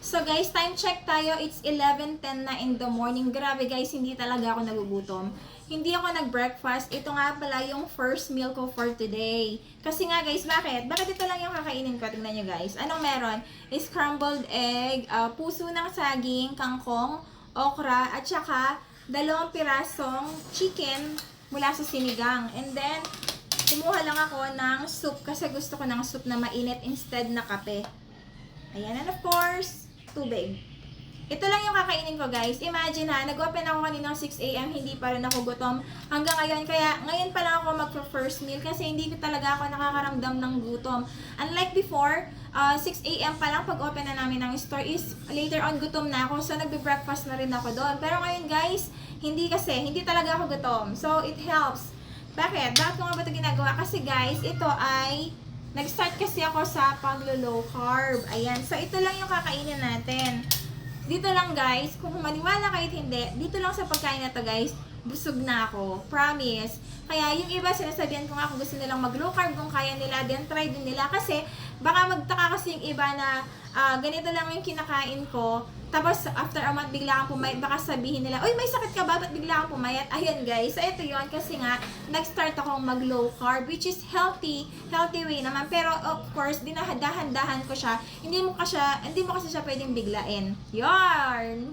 So guys, time check tayo. It's 11:10 na in the morning. Grabe guys, hindi talaga ako nagugutom. Hindi ako nag-breakfast. Ito nga pala yung first meal ko for today. Kasi nga guys, bakit? Bakit ito lang yung kakainin ko? Tingnan nyo guys. Anong meron? Scrambled egg, puso ng saging, kangkong, okra, at saka 2 pirasong chicken mula sa sinigang. And then, kumuha lang ako ng soup kasi gusto ko ng soup na mainit instead na kape. Ayan, and of course, tubig. Ito lang yung kakainin ko guys. Imagine ha, nag-open ako kaninang 6 AM, hindi pa rin ako gutom hanggang ngayon. Kaya ngayon pa lang ako mag-first meal kasi hindi ko talaga ako nakakaramdam ng gutom. Unlike before, 6 AM pa lang pag open na namin ng store is later on gutom na ako. So nagbe-breakfast na rin ako doon. Pero ngayon guys, hindi talaga ako gutom. So it helps. Bakit? Bakit ko nga ba ito ginagawa? Kasi guys, ito ay nag-start kasi ako sa paglo-low carb. Ayan. So, ito lang yung kakainin natin. Dito lang guys, kung maniwala kayo hindi, dito lang sa pagkain na to guys, busog na ako. Promise. Kaya yung iba, sinasabihan ko nga kung gusto nilang mag-low carb, kung kaya nila, then try din nila. Kasi, baka magtaka kasi yung iba na ganito lang yung kinakain ko. Tapos, after a month, bigla kang pumayat. Baka sabihin nila, uy, may sakit ka ba? Ba't bigla kang pumayat? Ayun guys. So, ito yun. Kasi nga, nag-start akong mag-low carb, which is healthy way naman. Pero, of course, dinahadahan-dahan ko siya. Hindi mo kasi siya pwedeng biglain. Yarn!